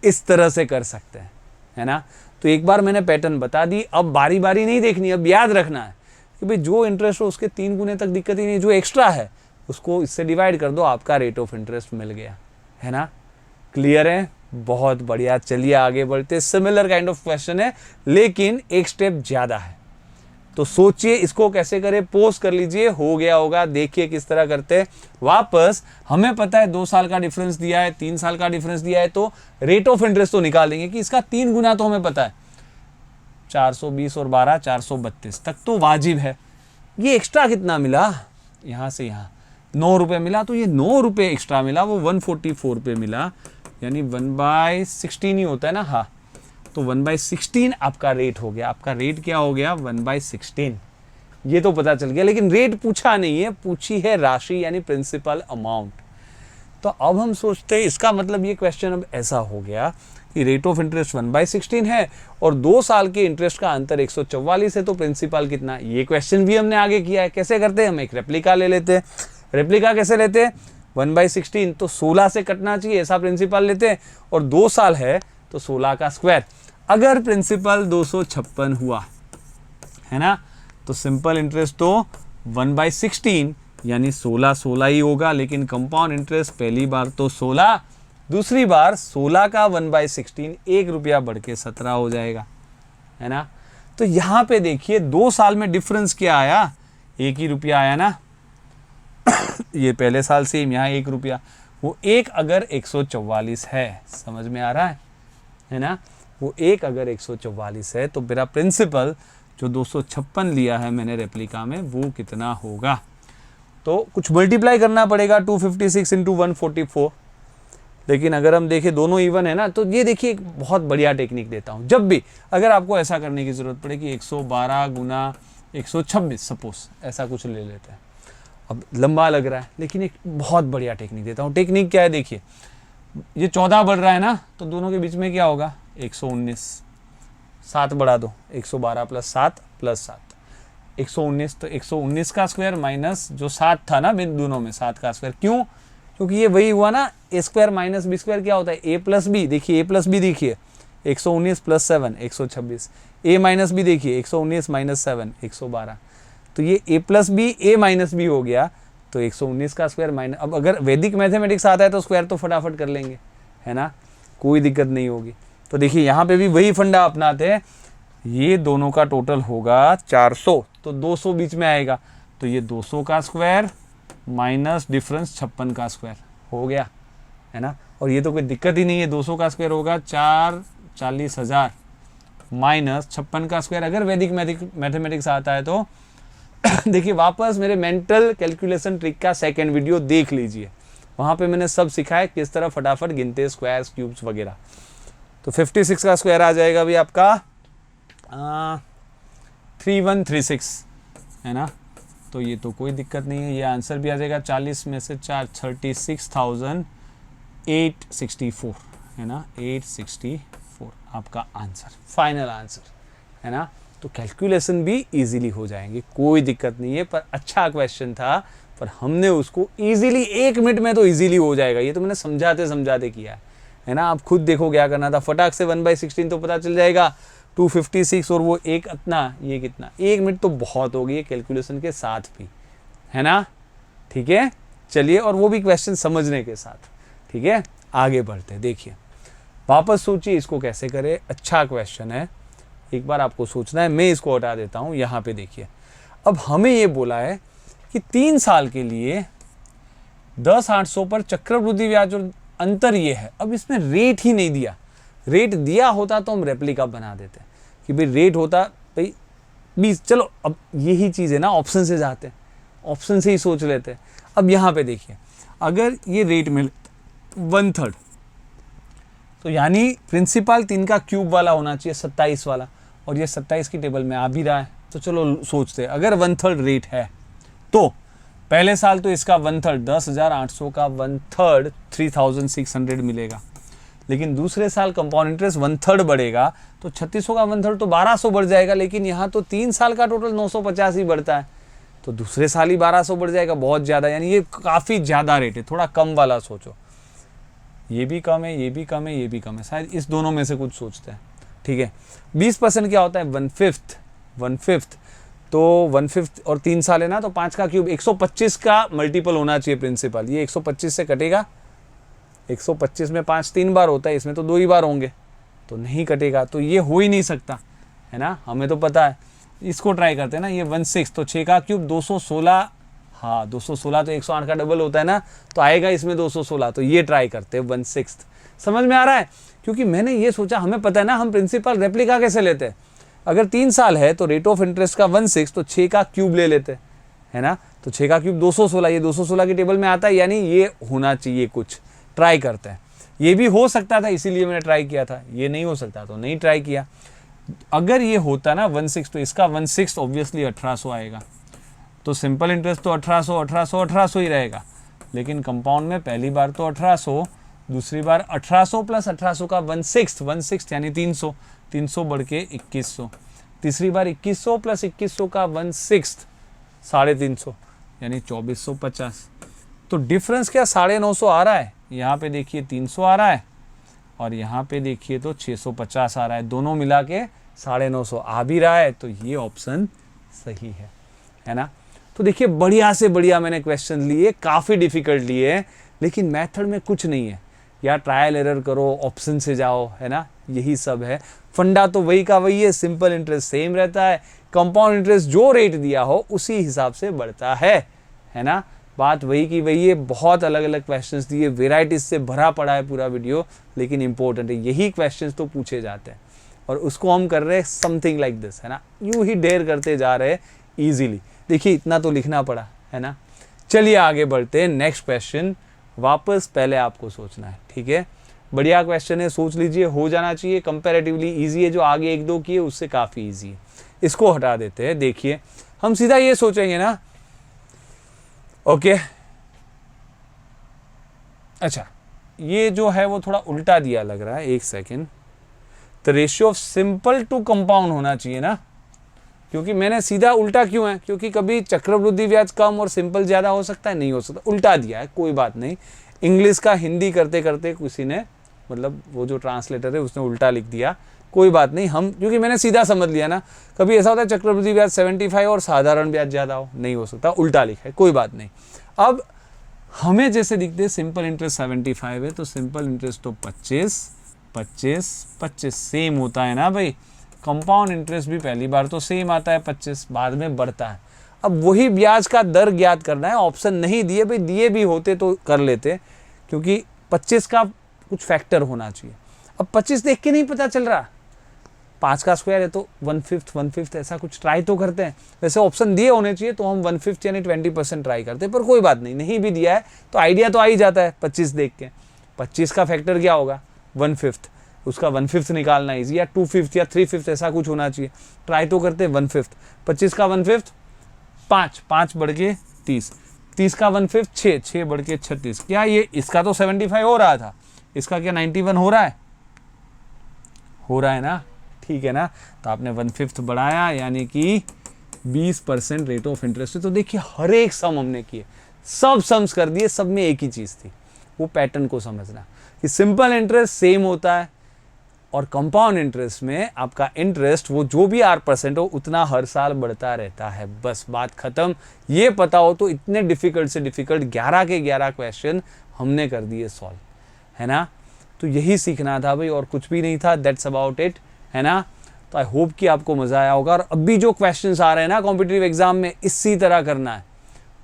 इस तरह से कर सकते हैं, है ना। तो एक बार मैंने पैटर्न बता दी, अब बारी बारी नहीं देखनी, अब याद रखना है कि भाई जो इंटरेस्ट हो उसके 3 गुने तक दिक्कत ही नहीं, जो एक्स्ट्रा है उसको इससे डिवाइड कर दो, आपका रेट ऑफ इंटरेस्ट मिल गया, है ना। क्लियर है, बहुत बढ़िया। चलिए आगे बढ़ते। सिमिलर काइंड ऑफ क्वेश्चन है लेकिन एक स्टेप ज़्यादा है, तो सोचिए इसको कैसे करें, पोस्ट कर लीजिए, हो गया होगा। देखिए किस तरह करते हैं। वापस हमें पता है 2 साल का डिफरेंस दिया है, 3 साल का डिफरेंस दिया है, तो रेट ऑफ इंटरेस्ट तो निकालेंगे कि इसका 3 गुना तो हमें पता है, 420 और 12 432 तक तो वाजिब है। ये एक्स्ट्रा कितना मिला, यहाँ से यहाँ 9 रुपये मिला, तो ये 9 रुपये एक्स्ट्रा मिला, वो 144 पे मिला, यानी 1/16 ही होता है ना। हाँ, तो 1/16 आपका रेट हो गया। आपका रेट क्या हो गया, 1/16। ये तो पता चल गया, लेकिन रेट पूछा नहीं है, पूछी है राशि यानी प्रिंसिपल अमाउंट। तो अब हम सोचते हैं इसका मतलब ये क्वेश्चन अब ऐसा हो गया कि रेट ऑफ इंटरेस्ट 1/16 है और 2 साल के इंटरेस्ट का अंतर 144 है, तो प्रिंसिपल कितना। ये क्वेश्चन भी हमने आगे किया है। कैसे करते हैं, हम एक रेप्लिका ले लेते हैं। रेप्लिका कैसे लेते हैं, 1/16 तो 16 से कटना चाहिए, ऐसा प्रिंसिपल लेते हैं, और 2 साल है तो 16 का स्क्वायर। अगर प्रिंसिपल 256 हुआ है ना, तो सिंपल इंटरेस्ट तो 1/16 यानी 16 ही होगा, लेकिन कंपाउंड इंटरेस्ट पहली बार तो 16, दूसरी बार 16 का 1/16 1 रुपया बढ़ के 17 हो जाएगा, है ना। तो यहाँ पे देखिए 2 साल में डिफरेंस क्या आया, 1 ही रुपया आया ना। ये पहले साल सेम, यहाँ 1 रुपया, वो 1 अगर 144 है, समझ में आ रहा है ना। वो 1 अगर 144 है तो मेरा प्रिंसिपल जो 256 लिया है मैंने रेप्लिका में, वो कितना होगा। तो कुछ मल्टीप्लाई करना पड़ेगा, 256 × 144, लेकिन अगर हम देखें दोनों इवन है ना, तो ये देखिए एक बहुत बढ़िया टेक्निक देता हूँ। जब भी अगर आपको ऐसा करने की ज़रूरत पड़े कि 112 गुना 126 सपोज ऐसा कुछ ले लेते हैं, अब लंबा लग रहा है लेकिन एक बहुत बढ़िया टेक्निक देता हूँ। टेक्निक क्या है देखिए, ये 14 बढ़ रहा है ना, तो दोनों के बीच में क्या होगा 119, 7 बढ़ा दो, 112 प्लस 7 प्लस 7 119, तो 119 का स्क्वायर माइनस जो 7 था ना दोनों में 7 का स्क्वायर। क्यों? क्योंकि ये वही हुआ ना, ए स्क्वायर माइनस बी स्क्वायर क्या होता है ए प्लस बी। देखिए ए प्लस बी देखिए 119 प्लस 7 126, ए माइनस बी देखिए 119 माइनस 7 112, तो ये ए प्लस बी ए माइनस बी हो गया, तो 119 का स्क्वायर माइनस। अब अगर वैदिक मैथमेटिक्स आता है तो स्क्वायर तो फटाफट कर लेंगे, है ना, कोई दिक्कत नहीं होगी। तो देखिए यहाँ पे भी वही फंडा अपनाते हैं, ये दोनों का टोटल होगा 400, तो 200 बीच में आएगा, तो ये 200 का स्क्वायर माइनस डिफरेंस 56 का स्क्वायर हो गया, है ना। और ये तो कोई दिक्कत ही नहीं है, 200 का स्क्वायर होगा 440,000 माइनस 56 का स्क्वायर। अगर वैदिक मैथमेटिक्स आता है तो देखिए वापस मेरे मेंटल कैलकुलेशन ट्रिक का सेकंड वीडियो देख लीजिए, वहाँ पे मैंने सब सिखाया किस तरह फटाफट गिनते स्क्वायर्स क्यूब्स वगैरह। तो 56 का स्क्वायर आ जाएगा अभी आपका 3136, है ना, तो ये तो कोई दिक्कत नहीं है, ये आंसर भी आ जाएगा 40 में से 4 36,864, है ना, 864 आपका आंसर, फाइनल आंसर, है ना। तो कैलकुलेशन भी इजीली हो जाएंगे, कोई दिक्कत नहीं है। पर अच्छा क्वेश्चन था, पर हमने उसको इजीली 1 मिनट में तो इजीली हो जाएगा, ये तो मैंने समझाते समझाते किया है ना। आप खुद देखो क्या करना था, फटाक से 1/16 तो पता चल जाएगा, 256 और वो एक इतना, ये कितना, 1 मिनट तो बहुत हो गई कैलकुलेशन के साथ भी, है ना। ठीक है, चलिए, और वो भी क्वेश्चन समझने के साथ। ठीक है, आगे बढ़ते हैं। देखिए वापस सोचिए इसको कैसे करें, अच्छा क्वेश्चन है, एक बार आपको सोचना है। मैं इसको हटा देता हूँ, यहाँ पे देखिए, अब हमें ये बोला है कि 3 साल के लिए 10,800 पर चक्रवृद्धि ब्याज और अंतर ये है। अब इसमें रेट ही नहीं दिया, रेट दिया होता तो हम रेप्लिका बना देते कि भाई रेट होता भाई 20, चलो अब यही चीज़ है ना, ऑप्शन से जाते हैं, ऑप्शन से ही सोच लेते हैं। अब यहाँ पे देखिए, अगर ये रेट मिले 1/3, तो यानी प्रिंसिपल 3 का क्यूब वाला होना चाहिए 27 वाला, और ये 27 की टेबल में आ भी रहा है। तो चलो सोचते हैं, अगर 1/3 रेट है तो पहले साल तो इसका 1/3 10,800 का 1/3 3,600 मिलेगा, लेकिन दूसरे साल कंपाउंड इंटरेस्ट 1/3 बढ़ेगा, तो 3600 का 1/3 तो 1200 बढ़ जाएगा। लेकिन यहाँ तो 3 साल का टोटल 950 ही बढ़ता है, तो दूसरे साल ही 1200 बढ़ जाएगा, बहुत ज़्यादा, यानी ये काफ़ी ज़्यादा रेट है। थोड़ा कम वाला सोचो, ये भी कम है, ये भी कम है, ये भी कम है, शायद इस दोनों में से कुछ सोचते हैं। ठीक है, 20% क्या होता है 1/5, तो 1/5 और 3 साल है ना, तो 5 का क्यूब 125 का मल्टीपल होना चाहिए प्रिंसिपल। ये 125 से कटेगा, 125 में 5 3 बार होता है, इसमें तो 2 ही बार होंगे, तो नहीं कटेगा, तो ये हो ही नहीं सकता, है ना, हमें तो पता है। इसको ट्राई करते हैं ना, ये 1/6, तो 6 का क्यूब 216, हाँ 216 तो 108 का डबल होता है ना, तो आएगा इसमें 216, तो ये ट्राई करते हैं 1/6। समझ में आ रहा है? क्योंकि मैंने ये सोचा, हमें पता है ना हम प्रिंसिपल रेप्लिका कैसे लेते हैं। अगर 3 साल है तो रेट ऑफ इंटरेस्ट का 1/6, तो 6 का क्यूब ले लेते हैं, है ना, तो 6 का क्यूब 216, ये 216 की टेबल में आता है, यानी ये होना चाहिए कुछ। ट्राई करते हैं, ये भी हो सकता था इसीलिए मैंने ट्राई किया था, ये नहीं हो सकता तो नहीं ट्राई किया। अगर ये होता ना 1/6, तो इसका 1/6 ऑब्वियसली 1800 आएगा, तो सिंपल इंटरेस्ट तो 1800 ही रहेगा। लेकिन कंपाउंड में पहली बार तो 1800, दूसरी बार 1800 प्लस 1800 का 1/6 यानी 300 बढ़ के 2100, तीसरी बार 2100 प्लस 2100 का 1/6 350 यानी 2450। तो डिफरेंस क्या 950 आ रहा है, यहाँ पे देखिए 300 आ रहा है, और यहाँ पे देखिए तो 650 आ रहा है, दोनों मिला के 950 आ भी रहा है, तो ये ऑप्शन सही है ना। तो देखिए बढ़िया से बढ़िया मैंने क्वेश्चन लिए, काफ़ी डिफिकल्ट लिए हैं, लेकिन मेथड में कुछ नहीं है, या ट्रायल एरर करो, ऑप्शन से जाओ, है ना, यही सब है। फंडा तो वही का वही है, सिंपल इंटरेस्ट सेम रहता है, कंपाउंड इंटरेस्ट जो रेट दिया हो उसी हिसाब से बढ़ता है ना, बात वही की वही है। बहुत अलग अलग क्वेश्चंस दिए, वेराइटीज से भरा पड़ा है पूरा वीडियो, लेकिन इंपॉर्टेंट है, यही क्वेश्चंस तो पूछे जाते हैं, और उसको हम कर रहे हैं समथिंग लाइक दिस, है ना, यूं ही ढेर करते जा रहे हैं ईजिली। देखिए इतना तो लिखना पड़ा, है ना। चलिए आगे बढ़ते हैं, नेक्स्ट क्वेश्चन वापस पहले आपको सोचना है, ठीक है। बढ़िया क्वेश्चन है, सोच लीजिए, हो जाना चाहिए। कंपैरेटिवली इजी है, जो आगे एक दो किए उससे काफ़ी इजी है। इसको हटा देते हैं। देखिए हम सीधा ये सोचेंगे ना, ओके अच्छा ये जो है वो थोड़ा उल्टा दिया लग रहा है, एक second. The ratio of simple to compound होना चाहिए ना, क्योंकि मैंने सीधा उल्टा क्यों है, क्योंकि कभी चक्रवृद्धि ब्याज कम और सिंपल ज़्यादा हो सकता है, नहीं हो सकता, उल्टा दिया है, कोई बात नहीं। इंग्लिश का हिंदी करते करते किसी ने, मतलब वो जो ट्रांसलेटर है उसने उल्टा लिख दिया, कोई बात नहीं। हम क्योंकि मैंने सीधा समझ लिया ना, कभी ऐसा होता है चक्रवृद्धि ब्याज 75 और साधारण ब्याज ज़्यादा हो, नहीं हो सकता, उल्टा लिखा है, कोई बात नहीं। अब हमें जैसे दिखते हैं सिंपल इंटरेस्ट 75 है, तो सिंपल इंटरेस्ट तो 25 सेम होता है ना भाई। कंपाउंड इंटरेस्ट भी पहली बार तो सेम आता है 25, बाद में बढ़ता है। अब वही ब्याज का दर ज्ञात करना है, ऑप्शन नहीं दिए भाई, दिए भी होते तो कर लेते, क्योंकि 25 का कुछ फैक्टर होना चाहिए। अब 25 देख के नहीं पता चल रहा, 5 का स्क्वायर है तो 1/5 ऐसा कुछ ट्राई तो करते हैं। वैसे ऑप्शन दिए होने चाहिए तो हम 1/5 यानी 20% ट्राई करते हैं, पर कोई बात नहीं, नहीं भी दिया है तो आइडिया तो आ ही जाता है 25 देख के। 25 का फैक्टर क्या होगा, 1/5, उसका 1/5 निकालना इजी, या 2/5 या 3/5 ऐसा कुछ होना चाहिए। ट्राई तो करते हैं 1/5, 25 का 1/5 5 बढ़ के 30, 30 का 1/5 6 बढ़ के 36। क्या ये इसका तो 75 हो रहा था, इसका क्या 91 हो रहा है ना, ठीक है ना। तो आपने 1/5 बढ़ाया, यानी कि 20% रेट ऑफ इंटरेस्ट। तो देखिए हर एक सम हमने किए, सब सम्स कर दिए, सब में एक ही चीज़ थी, वो पैटर्न को समझना कि सिंपल इंटरेस्ट सेम होता है और कंपाउंड इंटरेस्ट में आपका इंटरेस्ट वो जो भी R% हो उतना हर साल बढ़ता रहता है, बस बात खत्म। ये पता हो तो इतने डिफिकल्ट से डिफिकल्ट 11 के 11 क्वेश्चन हमने कर दिए सॉल्व, है ना। तो यही सीखना था भाई, और कुछ भी नहीं था, दैट्स अबाउट इट, है ना। तो आई होप कि आपको मज़ा आया होगा। और अभी जो क्वेश्चंस आ रहे हैं ना कॉम्पिटिटिव एग्जाम में, इसी तरह करना है,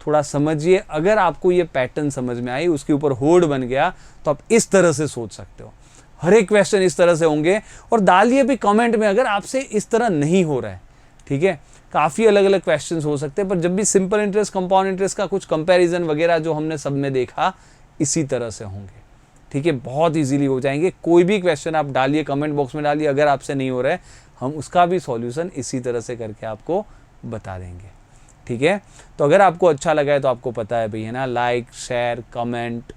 थोड़ा समझिए। अगर आपको ये पैटर्न समझ में आई, उसके ऊपर होल्ड बन गया, तो आप इस तरह से सोच सकते हो, हर एक क्वेश्चन इस तरह से होंगे। और डालिए भी कमेंट में अगर आपसे इस तरह नहीं हो रहा है, ठीक है। काफ़ी अलग अलग क्वेश्चन हो सकते हैं, पर जब भी सिंपल इंटरेस्ट कंपाउंड इंटरेस्ट का कुछ कंपैरिजन वगैरह जो हमने सब में देखा, इसी तरह से होंगे, ठीक है। बहुत इजीली हो जाएंगे। कोई भी क्वेश्चन आप डालिए, कमेंट बॉक्स में डालिए, अगर आपसे नहीं हो रहा है हम उसका भी सॉल्यूशन इसी तरह से करके आपको बता देंगे, ठीक है। तो अगर आपको अच्छा लगा है तो आपको पता है भाई, है ना, लाइक शेयर कमेंट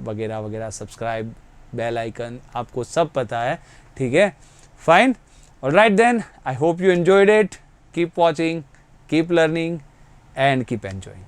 वगैरह वगैरह, सब्सक्राइब, बेल आइकन, आपको सब पता है, ठीक है। Fine, alright then, I hope you enjoyed it. Keep watching, keep learning and keep enjoying.